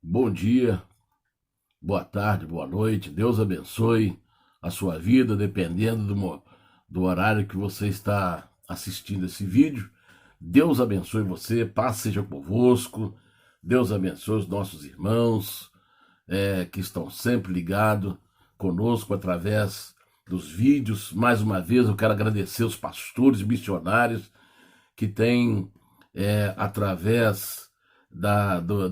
Bom dia, boa tarde, boa noite. Deus abençoe a sua vida, dependendo do horário que você está assistindo esse vídeo. Deus abençoe você, paz seja convosco. Deus abençoe os nossos irmãos que estão sempre ligados conosco através dos vídeos. Mais uma vez, eu quero agradecer os pastores e missionários que têm, através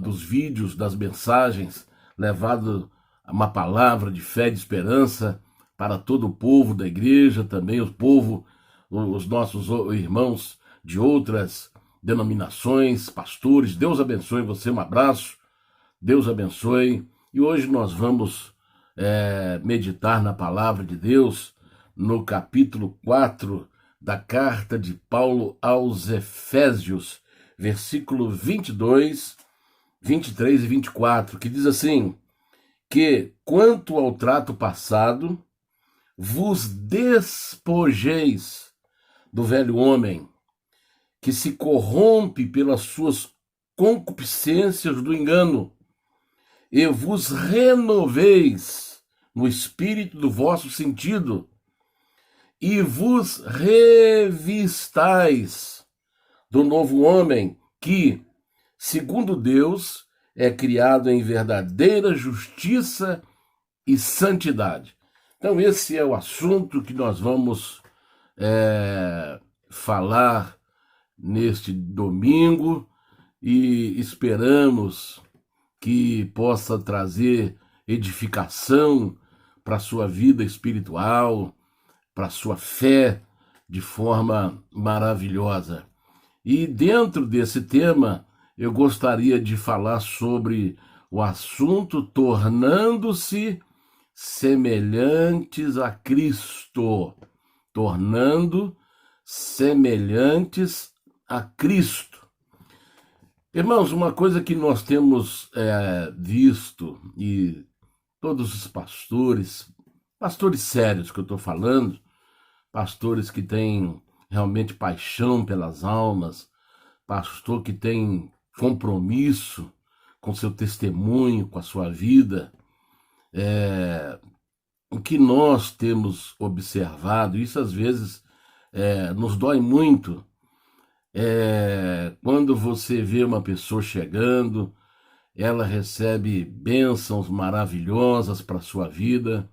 dos vídeos, das mensagens, levado uma palavra de fé e de esperança para todo o povo da igreja, também os nossos irmãos de outras denominações, pastores. Deus abençoe você, um abraço, Deus abençoe. E hoje nós vamos meditar na palavra de Deus no capítulo 4 da carta de Paulo aos Efésios, versículo 22, 23 e 24, que diz assim: que, quanto ao trato passado, vos despojeis do velho homem, que se corrompe pelas suas concupiscências do engano, e vos renoveis no espírito do vosso sentido, e vos revistais do novo homem, que, segundo Deus, é criado em verdadeira justiça e santidade. Então, esse é o assunto que nós vamos falar neste domingo, e esperamos que possa trazer edificação para a sua vida espiritual, para a sua fé, de forma maravilhosa. E dentro desse tema, eu gostaria de falar sobre o assunto tornando-se semelhantes a Cristo. Tornando semelhantes a Cristo. Irmãos, uma coisa que nós temos visto, e todos os pastores sérios que eu estou falando, pastores que têm realmente paixão pelas almas, pastor que tem compromisso com seu testemunho, com a sua vida, o que nós temos observado, isso às vezes nos dói muito, quando você vê uma pessoa chegando, ela recebe bênçãos maravilhosas para a sua vida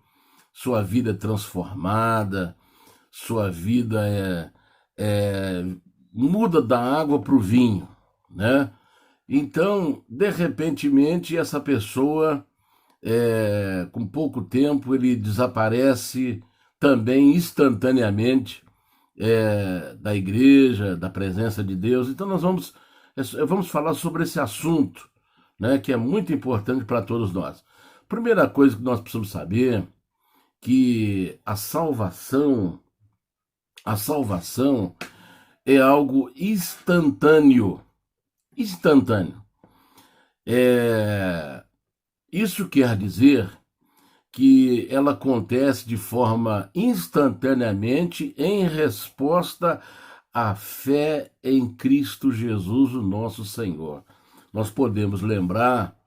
é transformada, sua vida muda da água para o vinho, né? Então, de repentemente, essa pessoa, com pouco tempo, ele desaparece também instantaneamente da igreja, da presença de Deus. Então, nós vamos falar sobre esse assunto, né, que é muito importante para todos nós. Primeira coisa que nós precisamos saber, que a salvação é algo instantâneo. Isso quer dizer que ela acontece de forma instantaneamente em resposta à fé em Cristo Jesus, o nosso Senhor. Nós podemos lembrar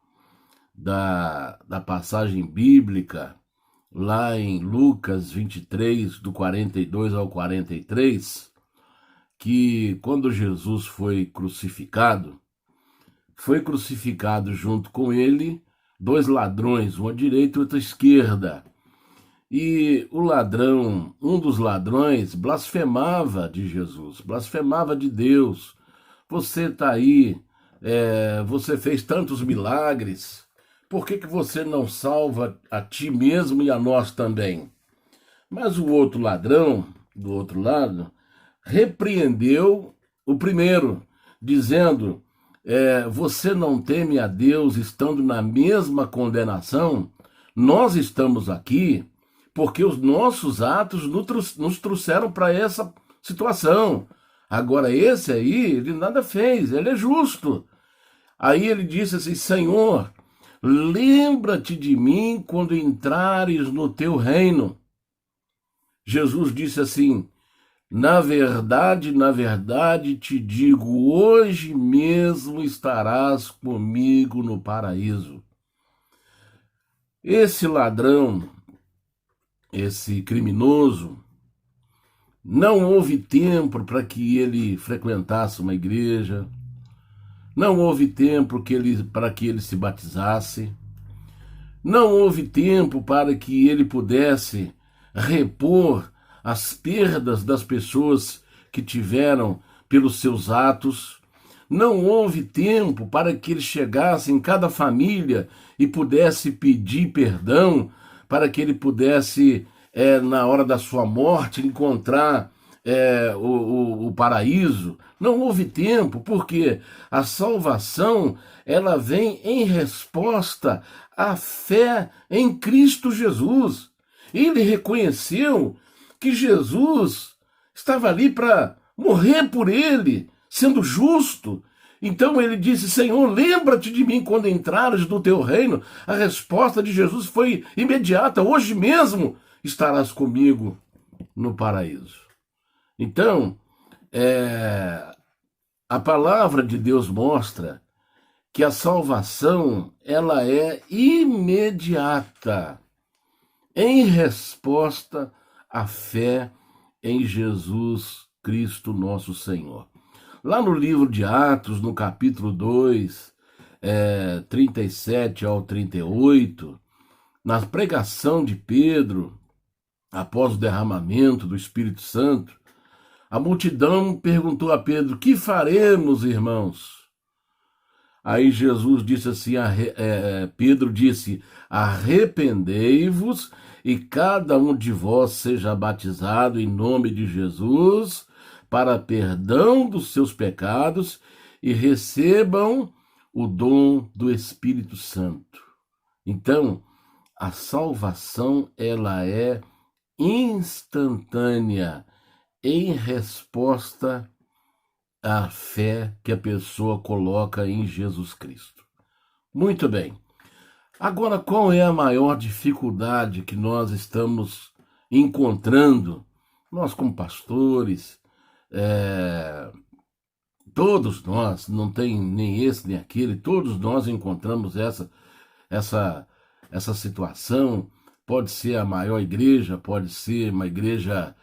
da passagem bíblica lá em Lucas 23, do 42 ao 43, que quando Jesus foi crucificado junto com ele dois ladrões, um à direita e outro à esquerda. E um dos ladrões, blasfemava de Jesus, blasfemava de Deus. Você está aí, você fez tantos milagres, por que você não salva a ti mesmo e a nós também? Mas o outro ladrão, do outro lado, repreendeu o primeiro, dizendo: você não teme a Deus estando na mesma condenação? Nós estamos aqui porque os nossos atos nos trouxeram para essa situação. Agora, esse aí, ele nada fez, ele é justo. Aí ele disse assim: Senhor, lembra-te de mim quando entrares no teu reino. Jesus disse assim: na verdade te digo, hoje mesmo estarás comigo no paraíso. Esse ladrão, esse criminoso, não houve tempo para que ele frequentasse uma igreja, não houve tempo para que ele se batizasse, não houve tempo para que ele pudesse repor as perdas das pessoas que tiveram pelos seus atos. Não houve tempo para que ele chegasse em cada família e pudesse pedir perdão, para que ele pudesse, na hora da sua morte, encontrar o paraíso. Não houve tempo, porque a salvação ela vem em resposta à fé em Cristo Jesus. Ele reconheceu que Jesus estava ali para morrer por ele, sendo justo. Então ele disse: Senhor, lembra-te de mim quando entrares no teu reino. A resposta de Jesus foi imediata: hoje mesmo estarás comigo no paraíso. Então, a palavra de Deus mostra que a salvação ela é imediata, em resposta à fé em Jesus Cristo nosso Senhor. Lá no livro de Atos, no capítulo 2, 37 ao 38, na pregação de Pedro, após o derramamento do Espírito Santo, a multidão perguntou a Pedro: que faremos, irmãos? Aí Jesus disse assim, Pedro disse: arrependei-vos e cada um de vós seja batizado em nome de Jesus para perdão dos seus pecados e recebam o dom do Espírito Santo. Então, a salvação ela é instantânea em resposta à fé que a pessoa coloca em Jesus Cristo. Muito bem. Agora, qual é a maior dificuldade que nós estamos encontrando? Nós, como pastores, todos nós, não tem nem esse nem aquele, todos nós encontramos essa situação. Pode ser a maior igreja, pode ser uma igreja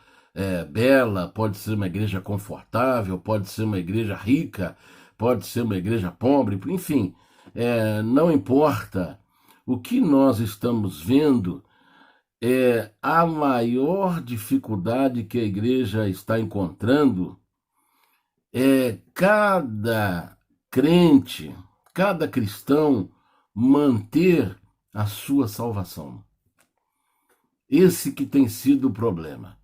bela, pode ser uma igreja confortável, pode ser uma igreja rica, pode ser uma igreja pobre, enfim, não importa. O que nós estamos vendo é a maior dificuldade que a igreja está encontrando cada crente, cada cristão manter a sua salvação. Esse que tem sido o problema.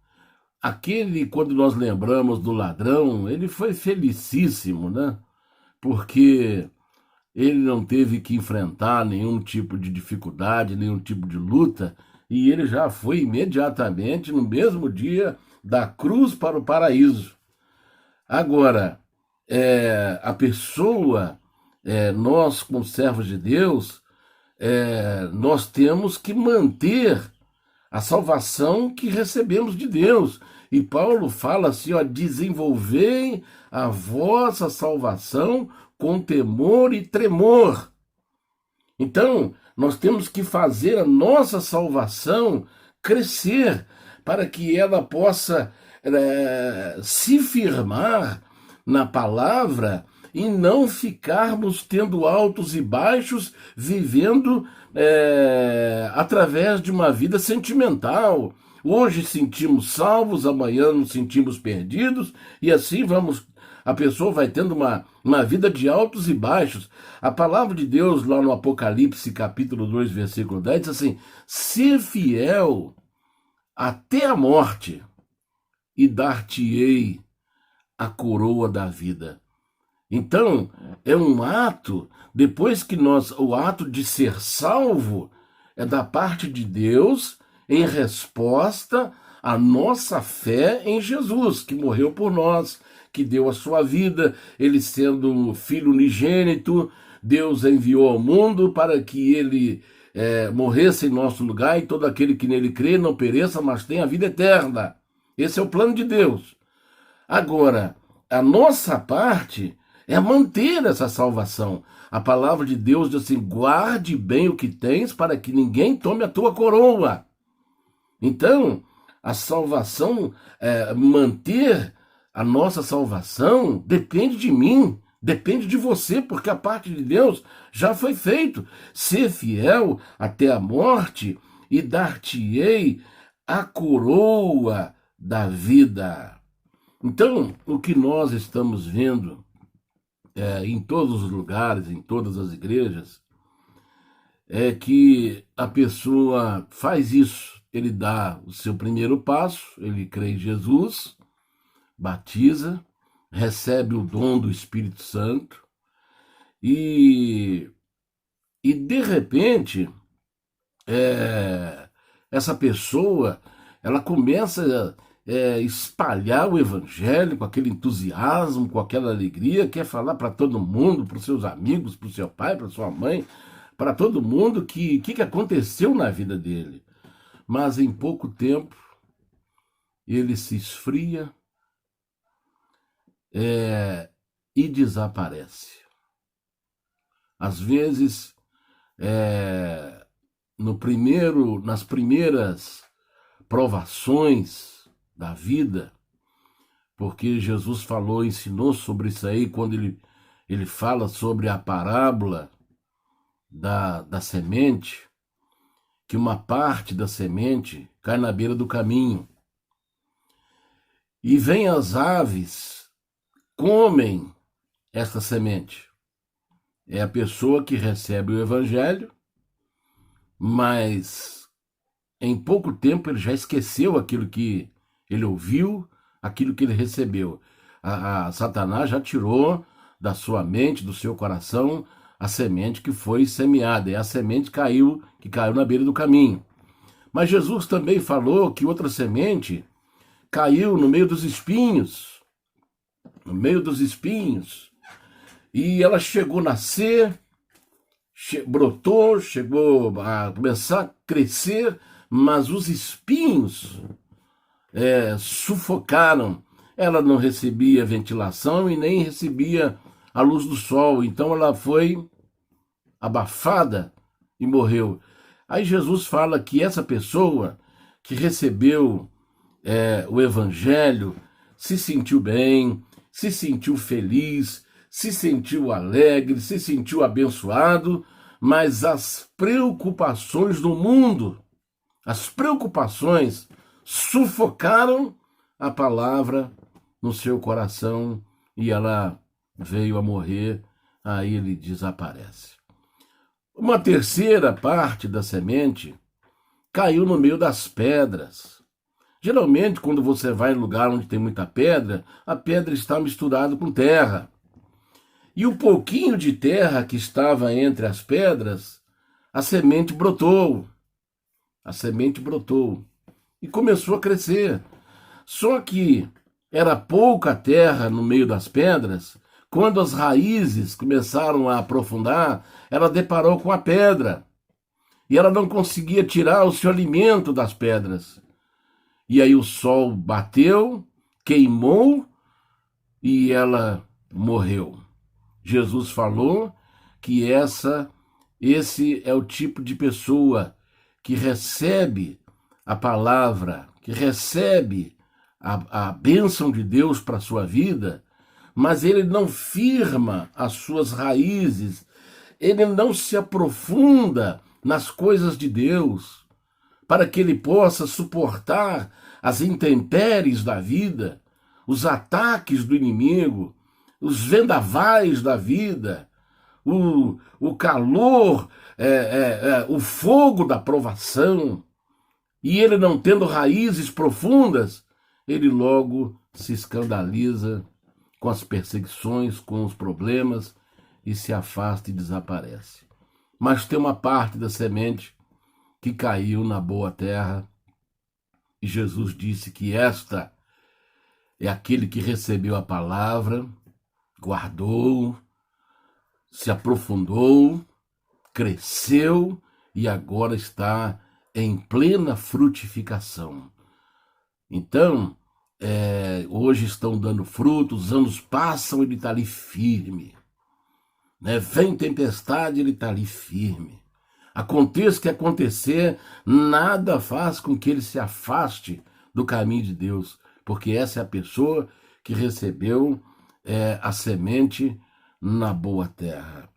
Aquele, quando nós lembramos do ladrão, ele foi felicíssimo, né? Porque ele não teve que enfrentar nenhum tipo de dificuldade, nenhum tipo de luta, e ele já foi imediatamente, no mesmo dia, da cruz para o paraíso. Agora, a pessoa, nós como servos de Deus, nós temos que manter a salvação que recebemos de Deus. E Paulo fala assim, desenvolvei a vossa salvação com temor e tremor. Então, nós temos que fazer a nossa salvação crescer para que ela possa se firmar na palavra e não ficarmos tendo altos e baixos, vivendo através de uma vida sentimental. Hoje sentimos salvos, amanhã nos sentimos perdidos, e assim a pessoa vai tendo uma vida de altos e baixos. A palavra de Deus, lá no Apocalipse, capítulo 2, versículo 10, diz assim: ser fiel até a morte, e dar-te-ei a coroa da vida. Então, é um ato, o ato de ser salvo é da parte de Deus em resposta à nossa fé em Jesus, que morreu por nós, que deu a sua vida, ele sendo filho unigênito, Deus enviou ao mundo para que ele morresse em nosso lugar, e todo aquele que nele crê não pereça, mas tenha a vida eterna. Esse é o plano de Deus. Agora, a nossa parte é manter essa salvação. A palavra de Deus diz assim: guarde bem o que tens para que ninguém tome a tua coroa. Então, a salvação, manter a nossa salvação depende de mim, depende de você, porque a parte de Deus já foi feito. Ser fiel até a morte e dar-te-ei a coroa da vida. Então, o que nós estamos vendo em todos os lugares, em todas as igrejas, é que a pessoa faz isso. Ele dá o seu primeiro passo, ele crê em Jesus, batiza, recebe o dom do Espírito Santo e, de repente, essa pessoa ela começa a espalhar o evangelho com aquele entusiasmo, com aquela alegria, quer falar para todo mundo, para os seus amigos, para o seu pai, para sua mãe, para todo mundo que aconteceu na vida dele. Mas em pouco tempo ele se esfria e desaparece. Às vezes, nas primeiras provações da vida, porque Jesus falou, ensinou sobre isso aí, quando ele fala sobre a parábola da semente, que uma parte da semente cai na beira do caminho. E vêm as aves, comem essa semente. É a pessoa que recebe o evangelho, mas em pouco tempo ele já esqueceu aquilo que ele ouviu, aquilo que ele recebeu. A Satanás já tirou da sua mente, do seu coração, a semente que foi semeada. E a semente que caiu na beira do caminho. Mas Jesus também falou que outra semente caiu no meio dos espinhos. No meio dos espinhos. E ela chegou a nascer, brotou, chegou a começar a crescer, mas os espinhos sufocaram. Ela não recebia ventilação e nem recebia a luz do sol, então ela foi abafada e morreu. Aí Jesus fala que essa pessoa que recebeu o evangelho se sentiu bem, se sentiu feliz, se sentiu alegre, se sentiu abençoado, mas as preocupações do mundo, as preocupações sufocaram a palavra no seu coração e ela veio a morrer, aí ele desaparece. Uma terceira parte da semente caiu no meio das pedras. Geralmente, quando você vai em lugar onde tem muita pedra, a pedra está misturada com terra. E o pouquinho de terra que estava entre as pedras, a semente brotou. A semente brotou e começou a crescer. Só que era pouca terra no meio das pedras. Quando as raízes começaram a aprofundar, ela deparou com a pedra. E ela não conseguia tirar o seu alimento das pedras. E aí o sol bateu, queimou e ela morreu. Jesus falou que esse é o tipo de pessoa que recebe a palavra, que recebe a bênção de Deus para a sua vida, mas ele não firma as suas raízes, ele não se aprofunda nas coisas de Deus, para que ele possa suportar as intempéries da vida, os ataques do inimigo, os vendavais da vida, o calor, o fogo da provação, e ele não tendo raízes profundas, ele logo se escandaliza com as perseguições, com os problemas, e se afasta e desaparece. Mas tem uma parte da semente que caiu na boa terra, e Jesus disse que esta é aquele que recebeu a palavra, guardou, se aprofundou, cresceu e agora está em plena frutificação. Então, hoje estão dando frutos, os anos passam, ele está ali firme. Né? Vem tempestade, ele está ali firme. Aconteça o que acontecer, nada faz com que ele se afaste do caminho de Deus, porque essa é a pessoa que recebeu a semente na boa terra.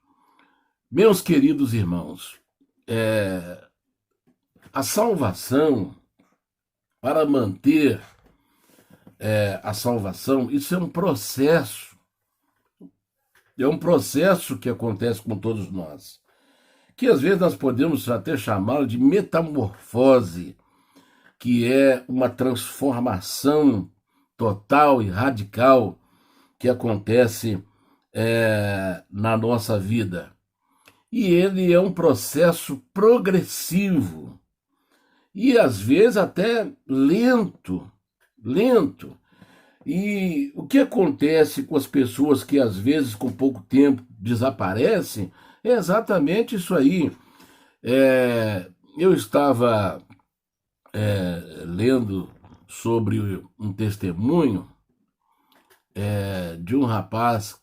Meus queridos irmãos, a salvação, para manter a salvação, isso é um processo. É um processo que acontece com todos nós, que às vezes nós podemos até chamá-lo de metamorfose, que é uma transformação total e radical que acontece na nossa vida. E ele é um processo progressivo e às vezes até lento. E o que acontece com as pessoas que às vezes com pouco tempo desaparecem é exatamente isso aí. Eu estava lendo sobre um testemunho de um rapaz,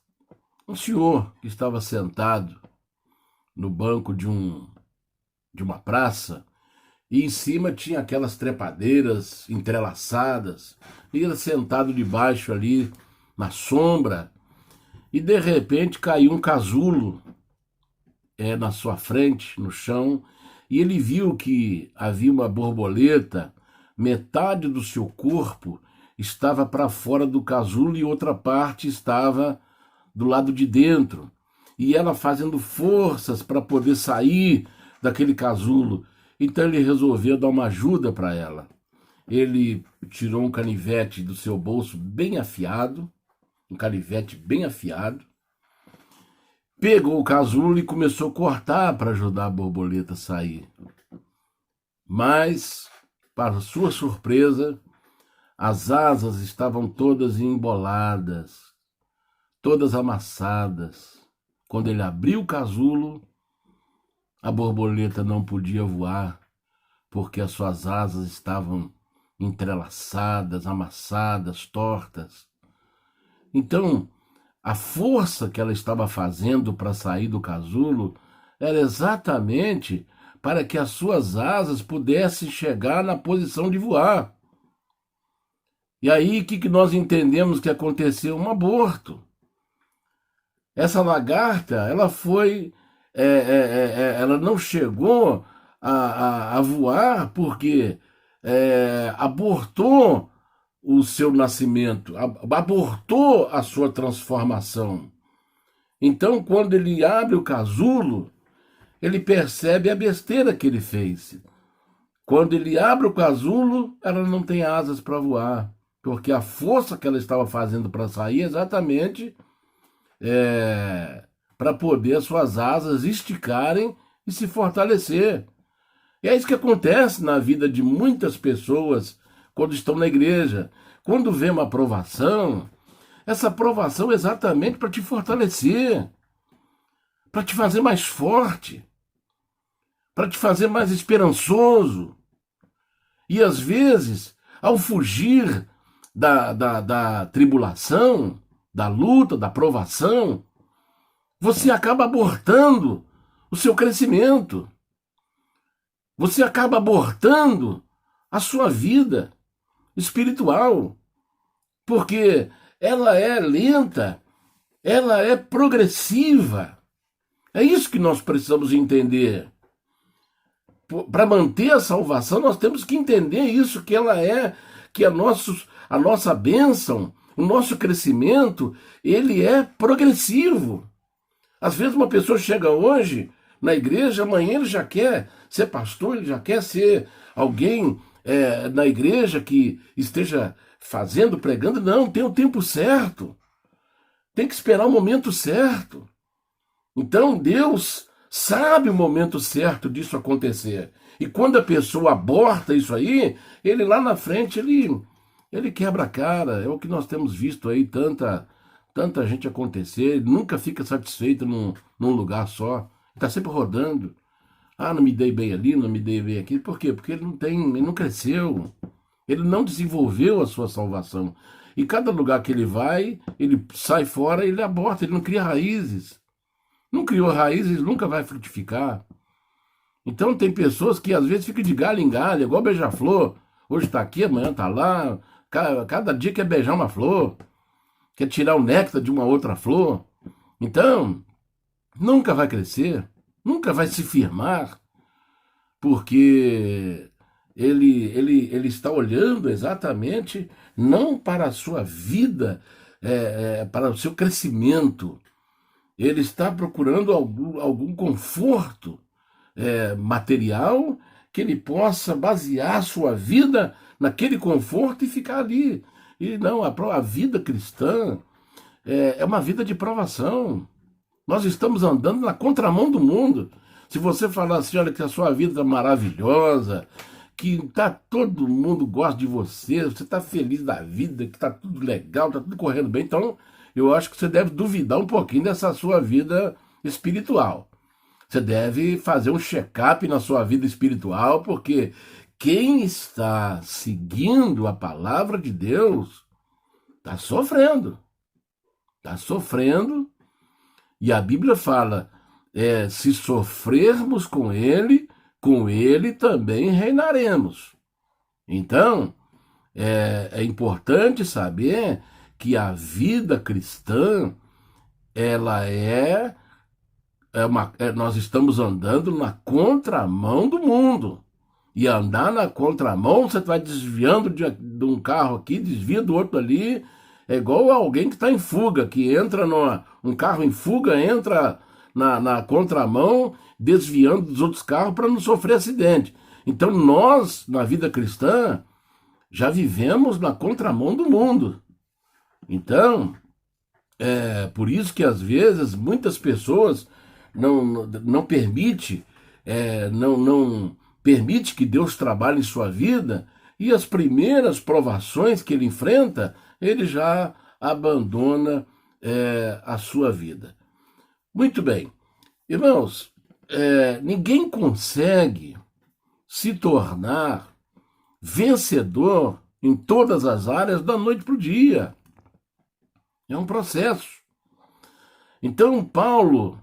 um senhor que estava sentado no banco de uma praça, e em cima tinha aquelas trepadeiras entrelaçadas, e ele sentado debaixo ali na sombra, e de repente caiu um casulo na sua frente, no chão, e ele viu que havia uma borboleta, metade do seu corpo estava para fora do casulo e outra parte estava do lado de dentro. E ela fazendo forças para poder sair daquele casulo. Então ele resolveu dar uma ajuda para ela. Ele tirou um canivete do seu bolso bem afiado, pegou o casulo e começou a cortar para ajudar a borboleta a sair. Mas, para sua surpresa, as asas estavam todas emboladas, todas amassadas. Quando ele abriu o casulo, a borboleta não podia voar, porque as suas asas estavam entrelaçadas, amassadas, tortas. Então, a força que ela estava fazendo para sair do casulo era exatamente para que as suas asas pudessem chegar na posição de voar. E aí, o que nós entendemos que aconteceu? Um aborto. Essa lagarta, ela foi, ela não chegou a voar porque abortou o seu nascimento, abortou a sua transformação. Então, quando ele abre o casulo, ele percebe a besteira que ele fez. Quando ele abre o casulo, ela não tem asas para voar, porque a força que ela estava fazendo para sair é exatamente para poder as suas asas esticarem e se fortalecer. E é isso que acontece na vida de muitas pessoas quando estão na igreja. Quando vem uma aprovação, essa aprovação é exatamente para te fortalecer, para te fazer mais forte, para te fazer mais esperançoso. E às vezes, ao fugir da tribulação, da luta, da provação, você acaba abortando o seu crescimento. Você acaba abortando a sua vida espiritual, porque ela é lenta, ela é progressiva. É isso que nós precisamos entender. Para manter a salvação, nós temos que entender isso, que a nossa bênção, o nosso crescimento, ele é progressivo. Às vezes uma pessoa chega hoje na igreja, amanhã ele já quer ser pastor, ele já quer ser alguém na igreja que esteja fazendo, pregando. Não, tem o tempo certo. Tem que esperar o momento certo. Então Deus sabe o momento certo disso acontecer. E quando a pessoa aborta isso aí, ele lá na frente, ele quebra a cara. É o que nós temos visto aí, tanta gente acontecer. Ele nunca fica satisfeito num lugar só. Está sempre rodando. Ah, não me dei bem ali, não me dei bem aqui. Por quê? Porque ele não cresceu. Ele não desenvolveu a sua salvação. E cada lugar que ele vai, ele sai fora, ele aborta, ele não cria raízes. Não criou raízes, nunca vai frutificar. Então tem pessoas que às vezes ficam de galho em galho, igual beija-flor. Hoje está aqui, amanhã está lá. Cada dia quer beijar uma flor, quer tirar o néctar de uma outra flor. Então, nunca vai crescer, nunca vai se firmar, porque ele está olhando exatamente não para a sua vida, para o seu crescimento. Ele está procurando algum conforto material que ele possa basear sua vida naquele conforto e ficar ali. E não, a vida cristã é uma vida de provação. Nós estamos andando na contramão do mundo. Se você falar assim, olha que a sua vida é maravilhosa, que todo mundo gosta de você, você está feliz da vida, que está tudo legal, está tudo correndo bem, então eu acho que você deve duvidar um pouquinho dessa sua vida espiritual. Você deve fazer um check-up na sua vida espiritual, porque quem está seguindo a palavra de Deus está sofrendo. Está sofrendo. E a Bíblia fala, se sofrermos com ele também reinaremos. Então, é importante saber que a vida cristã, ela nós estamos andando na contramão do mundo. E andar na contramão, você vai desviando de um carro aqui, desvia do outro ali. É igual alguém que está em fuga, que entra um carro em fuga, entra na contramão, desviando dos outros carros para não sofrer acidente. Então nós, na vida cristã, já vivemos na contramão do mundo. Então, por isso que às vezes muitas pessoas não permite que Deus trabalhe em sua vida, e as primeiras provações que ele enfrenta, ele já abandona a sua vida. Muito bem. Irmãos, ninguém consegue se tornar vencedor em todas as áreas da noite para o dia. É um processo. Então, Paulo,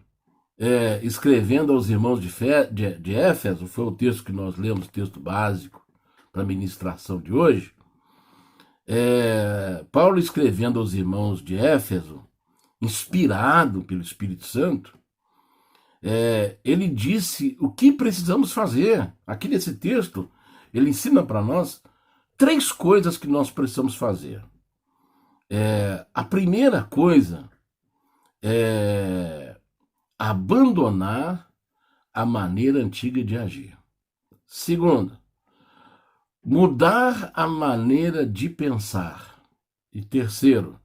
escrevendo aos irmãos de Éfeso, foi o texto que nós lemos, texto básico para a ministração de hoje. Paulo escrevendo aos irmãos de Éfeso, inspirado pelo Espírito Santo, ele disse o que precisamos fazer. Aqui nesse texto, ele ensina para nós 3 coisas que nós precisamos fazer. A primeira coisa é abandonar a maneira antiga de agir. Segunda, mudar a maneira de pensar. E terceiro,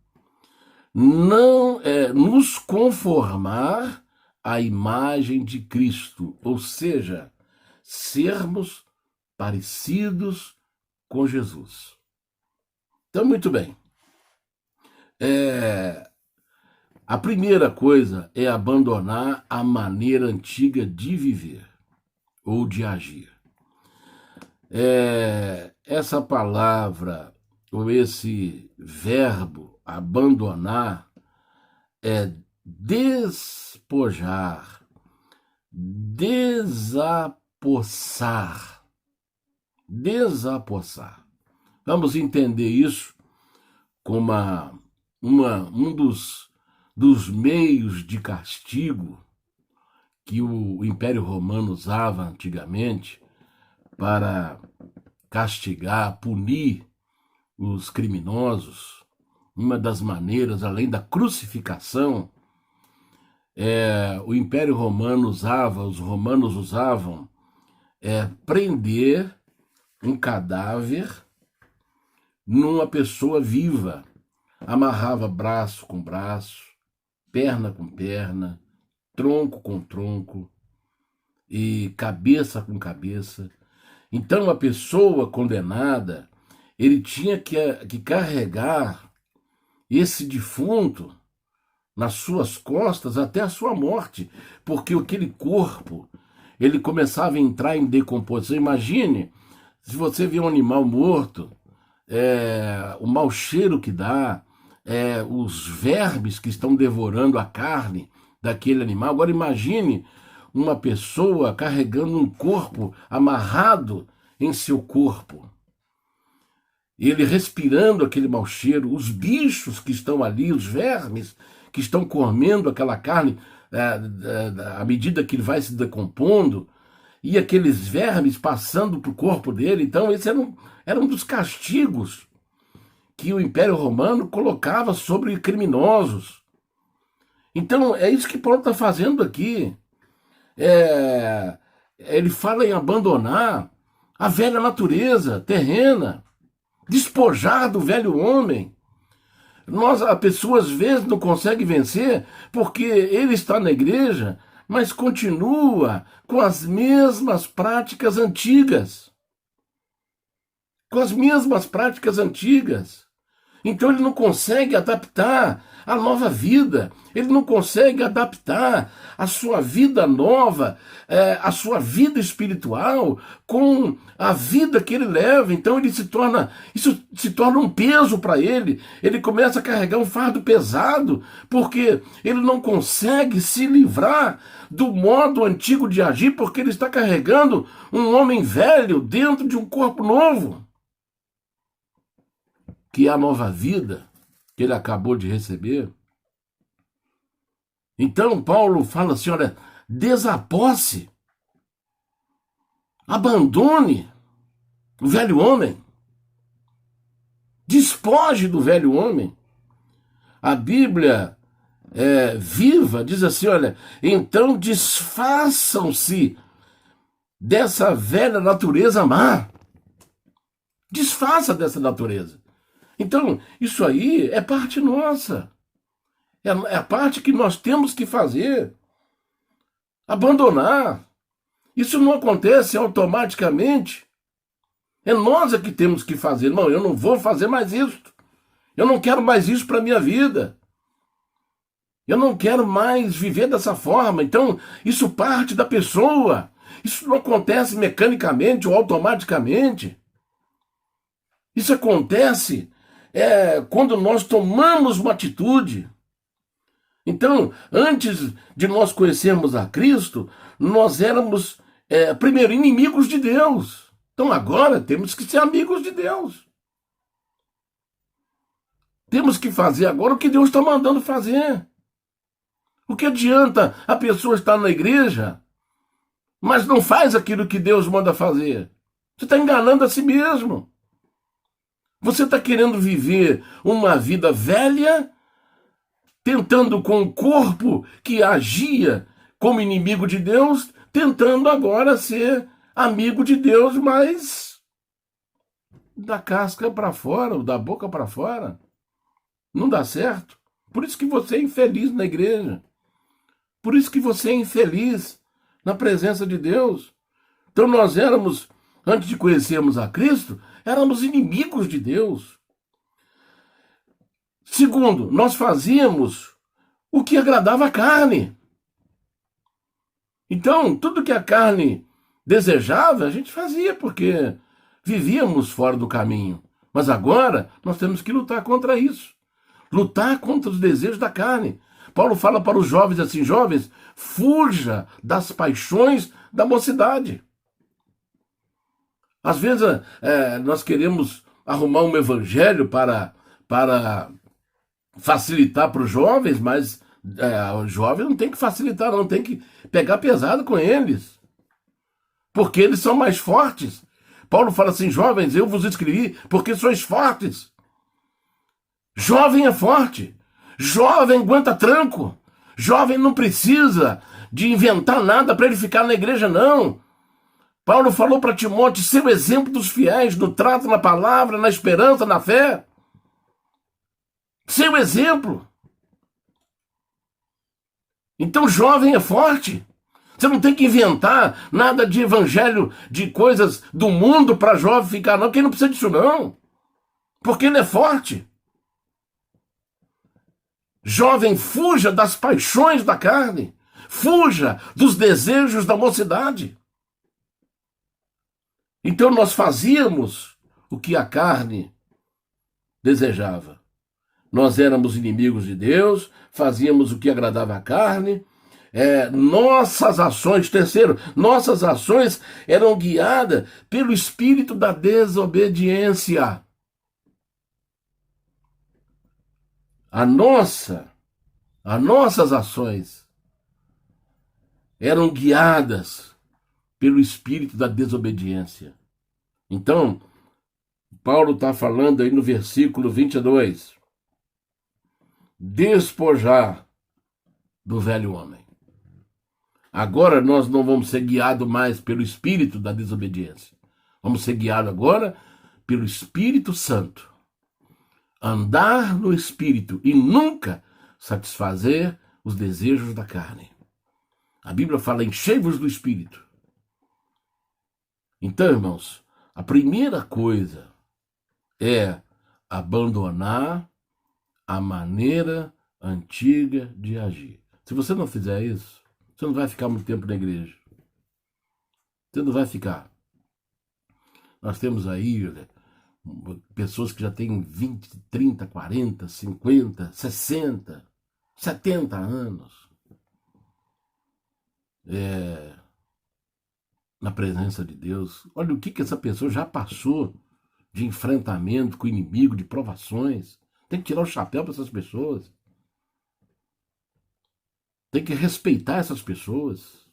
não nos conformar à imagem de Cristo, ou seja, sermos parecidos com Jesus. Então, muito bem. A primeira coisa é abandonar a maneira antiga de viver ou de agir. Essa palavra ou esse verbo abandonar é despojar, desapossar. Desapossar. Vamos entender isso como um dos meios de castigo que o Império Romano usava antigamente para castigar, punir os criminosos. Uma das maneiras, além da crucificação, o Império Romano usava, os romanos usavam, prender um cadáver numa pessoa viva. Amarrava braço com braço, perna com perna, tronco com tronco e cabeça com cabeça. Então a pessoa condenada, ele tinha que carregar esse defunto nas suas costas até a sua morte, porque aquele corpo, ele começava a entrar em decomposição. Imagine, se você vê um animal morto, o mau cheiro que dá, os vermes que estão devorando a carne daquele animal. Agora imagine uma pessoa carregando um corpo amarrado em seu corpo. Ele respirando aquele mau cheiro, os bichos que estão ali, os vermes que estão comendo aquela carne à medida que ele vai se decompondo, e aqueles vermes passando para o corpo dele. Então esse era um dos castigos que o Império Romano colocava sobre criminosos. Então é isso que Paulo está fazendo aqui. Ele fala em abandonar a velha natureza terrena, despojar do velho homem. A pessoa às vezes não consegue vencer porque ele está na igreja, mas continua com as mesmas práticas antigas. Com as mesmas práticas antigas. Então ele não consegue adaptar a nova vida, ele não consegue adaptar a sua vida nova, a sua vida espiritual com a vida que ele leva. Então isso se torna um peso para ele. Ele começa a carregar um fardo pesado, porque ele não consegue se livrar do modo antigo de agir, porque ele está carregando um homem velho dentro de um corpo novo, que é a nova vida que ele acabou de receber. Então Paulo fala assim, olha, desaposse, abandone o velho homem, despoje do velho homem. A Bíblia viva diz assim, olha, então desfaçam-se dessa velha natureza má. Desfaça dessa natureza. Então, isso aí é parte nossa. É a parte que nós temos que fazer. Abandonar. Isso não acontece automaticamente. É nós que temos que fazer. Não, eu não vou fazer mais isso. Eu não quero mais isso para a minha vida. Eu não quero mais viver dessa forma. Então, isso parte da pessoa. Isso não acontece mecanicamente ou automaticamente. Isso acontece quando nós tomamos uma atitude. Então, antes de nós conhecermos a Cristo, nós éramos, primeiro, inimigos de Deus. Então, agora temos que ser amigos de Deus. Temos que fazer agora o que Deus está mandando fazer. O que adianta a pessoa estar na igreja, mas não faz aquilo que Deus manda fazer? Você está enganando a si mesmo. Você está querendo viver uma vida velha, tentando com o corpo que agia como inimigo de Deus, tentando agora ser amigo de Deus, mas da casca para fora, ou da boca para fora. Não dá certo. Por isso que você é infeliz na igreja. Por isso que você é infeliz na presença de Deus. Então nós éramos, antes de conhecermos a Cristo, éramos inimigos de Deus. Segundo, nós fazíamos o que agradava a carne. Então, tudo que a carne desejava, a gente fazia, porque vivíamos fora do caminho. Mas agora, nós temos que lutar contra isso. Lutar contra os desejos da carne. Paulo fala para os jovens assim, jovens, fuja das paixões da mocidade. Às vezes nós queremos arrumar um evangelho para facilitar para os jovens, mas os jovens não tem que facilitar, não tem que pegar pesado com eles, porque eles são mais fortes. Paulo fala assim, jovens, eu vos escrevi porque sois fortes. Jovem é forte, jovem aguenta tranco, jovem não precisa de inventar nada para ele ficar na igreja, não. Paulo falou para Timóteo, ser o exemplo dos fiéis, no trato, na palavra, na esperança, na fé. Ser o exemplo. Então jovem é forte. Você não tem que inventar nada de evangelho, de coisas do mundo para jovem ficar, não, porque ele não precisa disso não. Porque ele é forte. Jovem, fuja das paixões da carne. Fuja dos desejos da mocidade. Então nós fazíamos o que a carne desejava. Nós éramos inimigos de Deus, fazíamos o que agradava à carne. Nossas ações, terceiro, nossas ações eram guiadas pelo espírito da desobediência. As nossas ações eram guiadas pelo espírito da desobediência. Então, Paulo está falando aí no versículo 22, despojar do velho homem. Agora nós não vamos ser guiados mais pelo espírito da desobediência. Vamos ser guiados agora pelo Espírito Santo. Andar no Espírito e nunca satisfazer os desejos da carne. A Bíblia fala: enchei-vos do Espírito. Então, irmãos, a primeira coisa é abandonar a maneira antiga de agir. Se você não fizer isso, você não vai ficar muito tempo na igreja. Você não vai ficar. Nós temos aí pessoas que já têm 20, 30, 40, 50, 60, 70 anos. Na presença de Deus. Olha o que essa pessoa já passou de enfrentamento com o inimigo, de provações. Tem que tirar o chapéu para essas pessoas. Tem que respeitar essas pessoas.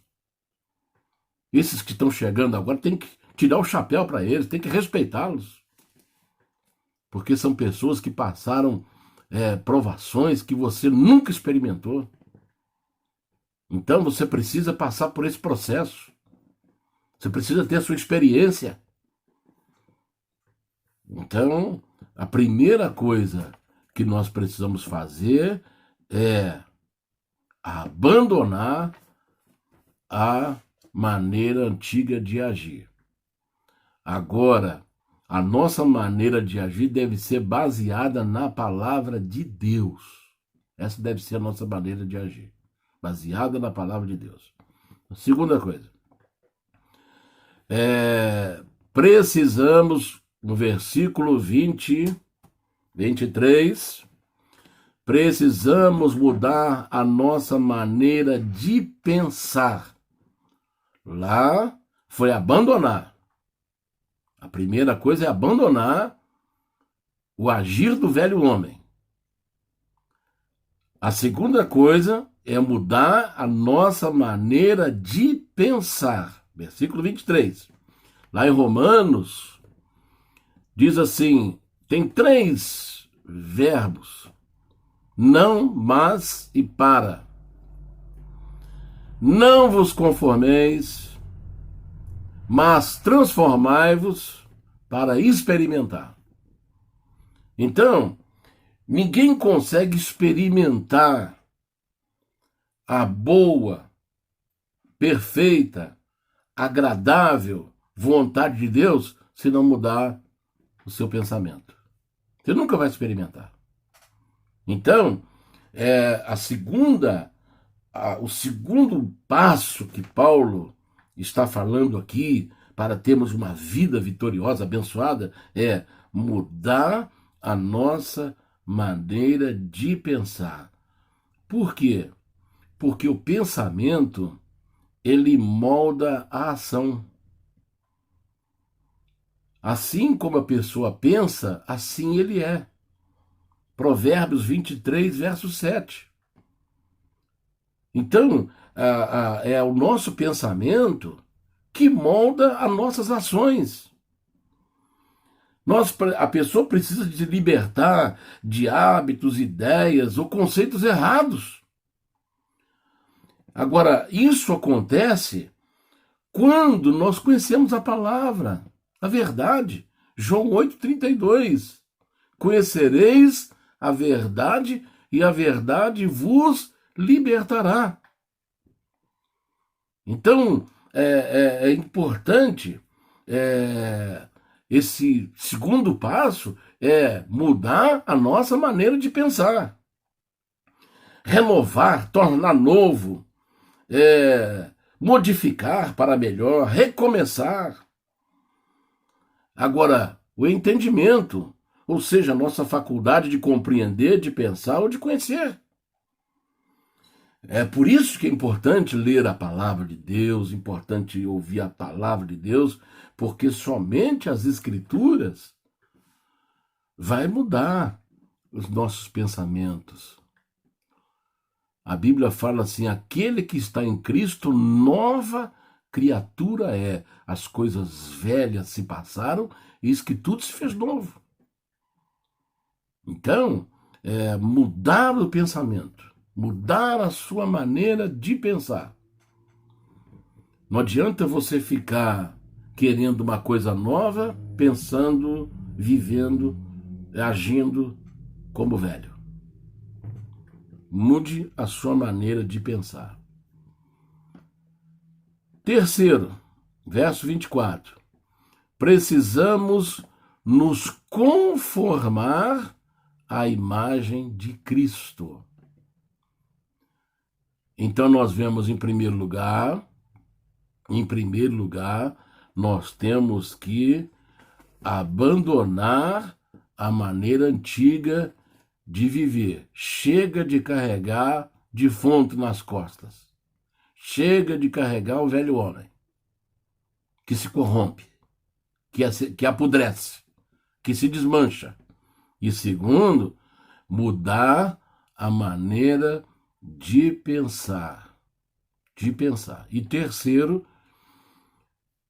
Esses que estão chegando agora, tem que tirar o chapéu para eles, tem que respeitá-los. Porque são pessoas que passaram provações que você nunca experimentou. Então você precisa passar por esse processo. Você precisa ter a sua experiência. Então, a primeira coisa que nós precisamos fazer é abandonar a maneira antiga de agir. Agora, a nossa maneira de agir deve ser baseada na palavra de Deus. Essa deve ser a nossa maneira de agir, baseada na palavra de Deus. Segunda coisa, precisamos, no versículo 23, precisamos mudar a nossa maneira de pensar. Lá foi abandonar. A primeira coisa é abandonar o agir do velho homem. A segunda coisa é mudar a nossa maneira de pensar. Versículo 23. Lá em Romanos, diz assim, tem 3 verbos. Não, mas e para. Não vos conformeis, mas transformai-vos para experimentar. Então, ninguém consegue experimentar a boa, perfeita, agradável vontade de Deus se não mudar o seu pensamento. Você nunca vai experimentar. Então, o segundo passo que Paulo está falando aqui para termos uma vida vitoriosa, abençoada, é mudar a nossa maneira de pensar. Por quê? Porque o pensamento, ele molda a ação. Assim como a pessoa pensa, assim ele é. Provérbios 23, verso 7. Então, é o nosso pensamento que molda as nossas ações. A pessoa precisa de se libertar de hábitos, ideias ou conceitos errados. Agora, isso acontece quando nós conhecemos a palavra, a verdade. João 8,32. Conhecereis a verdade e a verdade vos libertará. Então, é importante, esse segundo passo é mudar a nossa maneira de pensar. Renovar, tornar novo, modificar para melhor, recomeçar. Agora, o entendimento, ou seja, a nossa faculdade de compreender, de pensar ou de conhecer. É por isso que é importante ler a palavra de Deus, importante ouvir a palavra de Deus, porque somente as Escrituras vai mudar os nossos pensamentos. A Bíblia fala assim: aquele que está em Cristo, nova criatura é. As coisas velhas se passaram, e eis que tudo se fez novo. Então, mudar o pensamento, mudar a sua maneira de pensar. Não adianta você ficar querendo uma coisa nova, pensando, vivendo, agindo como velho. Mude a sua maneira de pensar. Terceiro, verso 24. Precisamos nos conformar à imagem de Cristo. Então nós vemos em primeiro lugar, nós temos que abandonar a maneira antiga de viver. Chega de carregar defunto nas costas. Chega de carregar o velho homem, que se corrompe, que apodrece, que se desmancha. E segundo, mudar a maneira de pensar. E terceiro,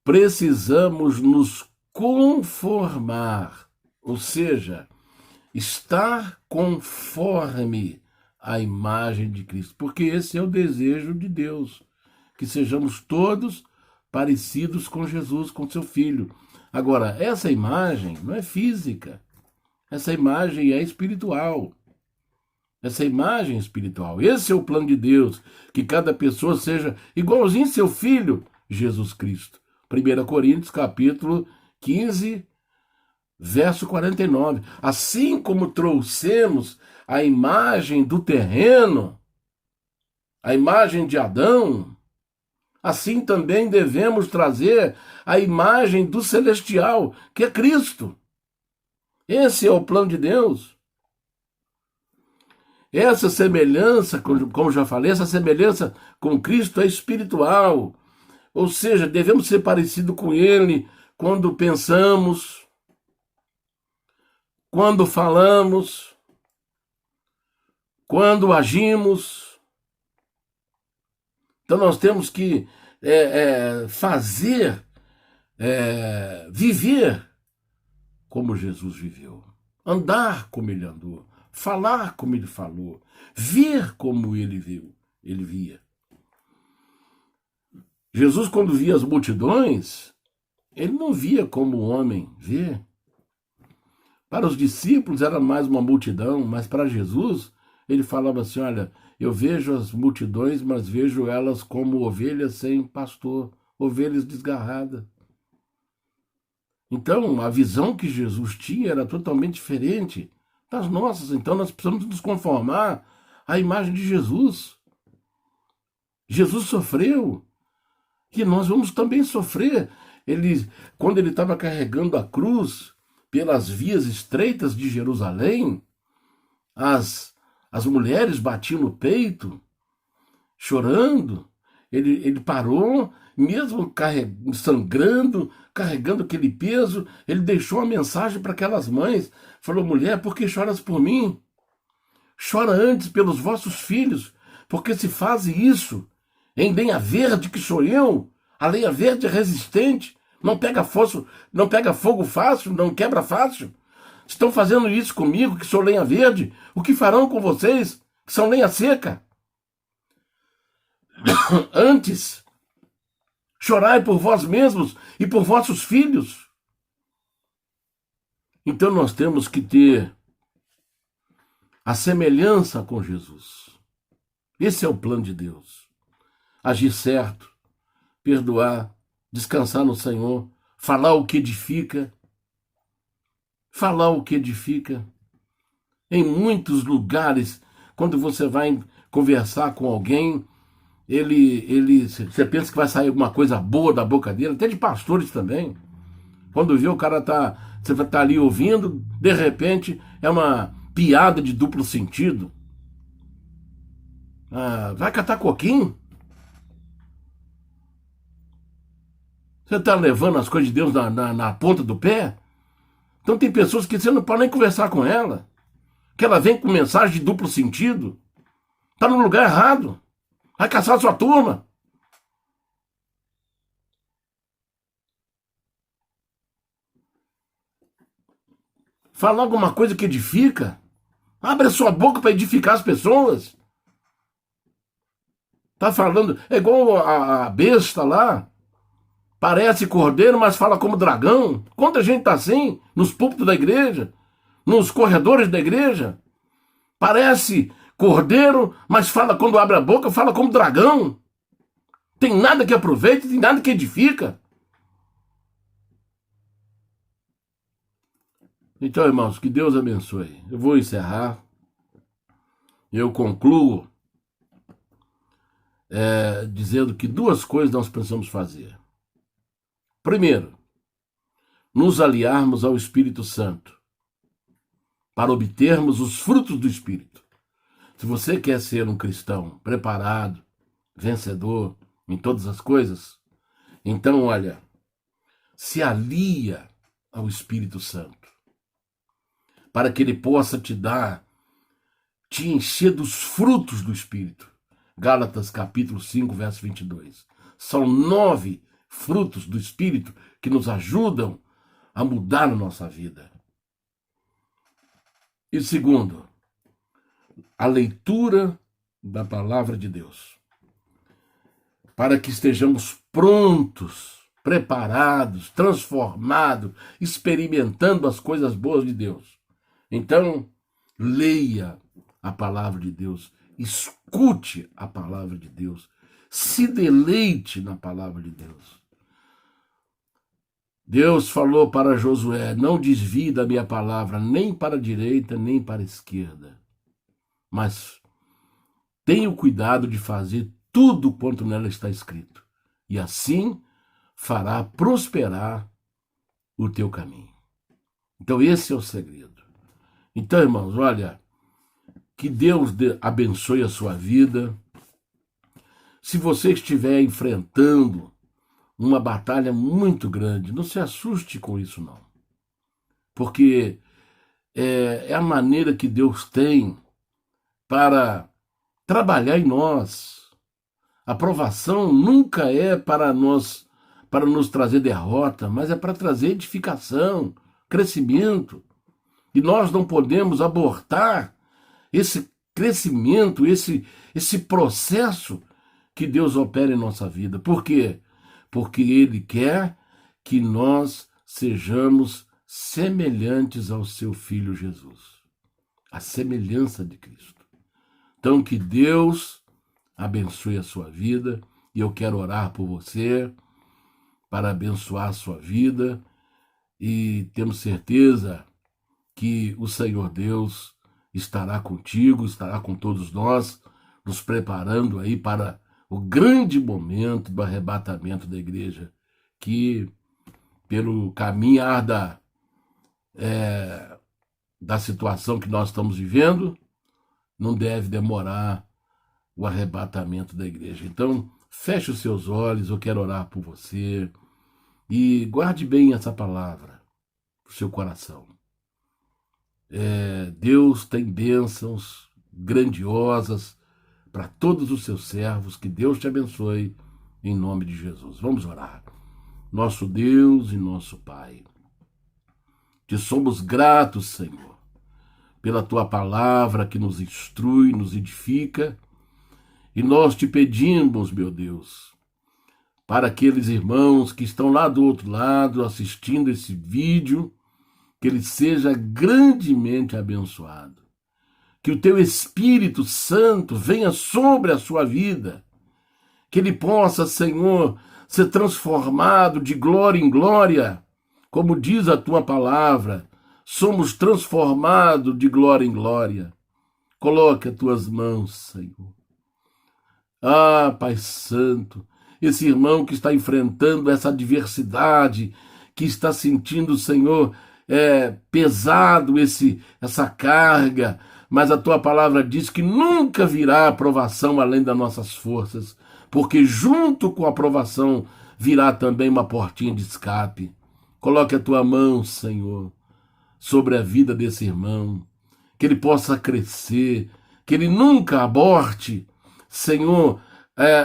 precisamos nos conformar, ou seja, estar conforme à imagem de Cristo, porque esse é o desejo de Deus, que sejamos todos parecidos com Jesus, com seu Filho. Agora, essa imagem não é física, essa imagem é espiritual. Essa imagem espiritual, esse é o plano de Deus, que cada pessoa seja igualzinho ao seu Filho, Jesus Cristo. 1 Coríntios, capítulo 15, verso 49. Assim como trouxemos a imagem do terreno, a imagem de Adão, assim também devemos trazer a imagem do celestial, que é Cristo. Esse é o plano de Deus. Essa semelhança, como já falei, essa semelhança com Cristo é espiritual. Ou seja, devemos ser parecidos com Ele quando pensamos, quando falamos, quando agimos. Então nós temos que viver como Jesus viveu, andar como Ele andou, falar como Ele falou, ver como Ele viu, Ele via. Jesus, quando via as multidões, Ele não via como o homem vê. Para os discípulos era mais uma multidão, mas para Jesus, Ele falava assim: olha, eu vejo as multidões, mas vejo elas como ovelhas sem pastor, ovelhas desgarradas. Então, a visão que Jesus tinha era totalmente diferente das nossas. Então, nós precisamos nos conformar à imagem de Jesus. Jesus sofreu, e nós vamos também sofrer. Quando ele estava carregando a cruz pelas vias estreitas de Jerusalém, as mulheres batiam no peito, chorando. Ele parou, mesmo sangrando, carregando aquele peso, ele deixou uma mensagem para aquelas mães. Falou: mulher, por que choras por mim? Chora antes pelos vossos filhos, porque se faz isso em lenha verde, que sou eu, a lenha verde é resistente, não pega fogo fácil, não quebra fácil. Estão fazendo isso comigo, que sou lenha verde, o que farão com vocês, que são lenha seca? Antes, chorai por vós mesmos e por vossos filhos. Então nós temos que ter a semelhança com Jesus. Esse é o plano de Deus. Agir certo, perdoar, descansar no Senhor, falar o que edifica. Falar o que edifica. Em muitos lugares, quando você vai conversar com alguém, você pensa que vai sair alguma coisa boa da boca dele, até de pastores também. Quando vê, o cara está Você vai estar ali ouvindo, de repente é uma piada de duplo sentido. Vai catar coquinho? Você está levando as coisas de Deus na ponta do pé? Então tem pessoas que você não pode nem conversar com ela, que ela vem com mensagem de duplo sentido. Está no lugar errado. Vai caçar a sua turma. Fala alguma coisa que edifica. Abre a sua boca para edificar as pessoas. Tá falando, é igual a besta lá. Parece cordeiro, mas fala como dragão. Quanta gente tá assim nos púlpitos da igreja, nos corredores da igreja. Parece cordeiro, mas fala quando abre a boca, fala como dragão. Tem nada que aproveite, tem nada que edifica. Então, irmãos, que Deus abençoe. Eu vou encerrar. Eu concluo dizendo que duas coisas nós precisamos fazer. Primeiro, nos aliarmos ao Espírito Santo para obtermos os frutos do Espírito. Se você quer ser um cristão preparado, vencedor em todas as coisas, então, olha, se alia ao Espírito Santo para que ele possa te encher dos frutos do Espírito. Gálatas capítulo 5, verso 22. São 9 frutos do Espírito que nos ajudam a mudar a nossa vida. E segundo, a leitura da palavra de Deus, para que estejamos prontos, preparados, transformados, experimentando as coisas boas de Deus. Então, leia a palavra de Deus, escute a palavra de Deus, se deleite na palavra de Deus. Deus falou para Josué, não desvie da minha palavra, nem para a direita, nem para a esquerda. Mas tenha o cuidado de fazer tudo quanto nela está escrito. E assim fará prosperar o teu caminho. Então esse é o segredo. Então, irmãos, olha, que Deus abençoe a sua vida. Se você estiver enfrentando uma batalha muito grande, não se assuste com isso, não. Porque é a maneira que Deus tem para trabalhar em nós. A provação nunca é para nos trazer derrota, mas é para trazer edificação, crescimento. E nós não podemos abortar esse crescimento, esse processo que Deus opera em nossa vida. Por quê? Porque Ele quer que nós sejamos semelhantes ao seu Filho Jesus. A semelhança de Cristo. Então, que Deus abençoe a sua vida. E eu quero orar por você, para abençoar a sua vida. E temos certeza que o Senhor Deus estará contigo, estará com todos nós, nos preparando aí para o grande momento do arrebatamento da igreja, que pelo caminhar da situação que nós estamos vivendo, não deve demorar o arrebatamento da igreja. Então, feche os seus olhos, eu quero orar por você, e guarde bem essa palavra para o seu coração. Deus tem bênçãos grandiosas para todos os seus servos. Que Deus te abençoe em nome de Jesus. Vamos orar. Nosso Deus e nosso Pai, te somos gratos, Senhor, pela tua palavra que nos instrui, nos edifica, e nós te pedimos, meu Deus, para aqueles irmãos que estão lá do outro lado assistindo esse vídeo, que ele seja grandemente abençoado. Que o teu Espírito Santo venha sobre a sua vida. Que ele possa, Senhor, ser transformado de glória em glória. Como diz a tua palavra, somos transformados de glória em glória. Coloque as tuas mãos, Senhor. Pai Santo, esse irmão que está enfrentando essa adversidade, que está sentindo, Senhor, pesado essa carga, mas a tua palavra diz que nunca virá aprovação além das nossas forças, porque junto com a aprovação virá também uma portinha de escape. Coloque a tua mão, Senhor, sobre a vida desse irmão, que ele possa crescer, que ele nunca aborte, Senhor,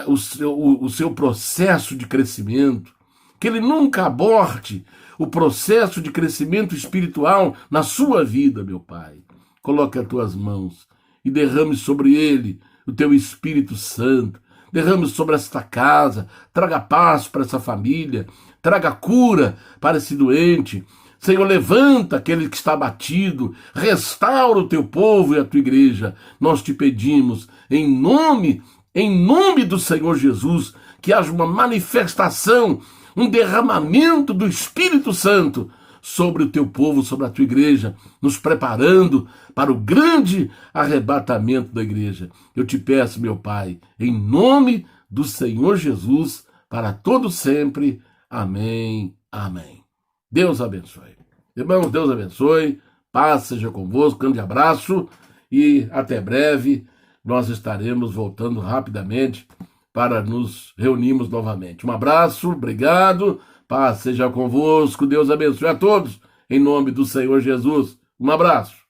o seu processo de crescimento, que ele nunca aborte o processo de crescimento espiritual na sua vida, meu Pai. Coloque as tuas mãos e derrame sobre ele o teu Espírito Santo, derrame sobre esta casa, traga paz para essa família, traga cura para esse doente. Senhor, levanta aquele que está abatido, restaura o teu povo e a tua igreja. Nós te pedimos, em nome do Senhor Jesus, que haja uma manifestação, um derramamento do Espírito Santo sobre o teu povo, sobre a tua igreja, nos preparando para o grande arrebatamento da igreja. Eu te peço, meu Pai, em nome do Senhor Jesus, para todo sempre. Amém, amém. Deus abençoe. Irmãos, Deus abençoe. Paz seja convosco. Grande abraço e até breve. Nós estaremos voltando rapidamente para nos reunirmos novamente. Um abraço, obrigado. Paz seja convosco. Deus abençoe a todos. Em nome do Senhor Jesus. Um abraço.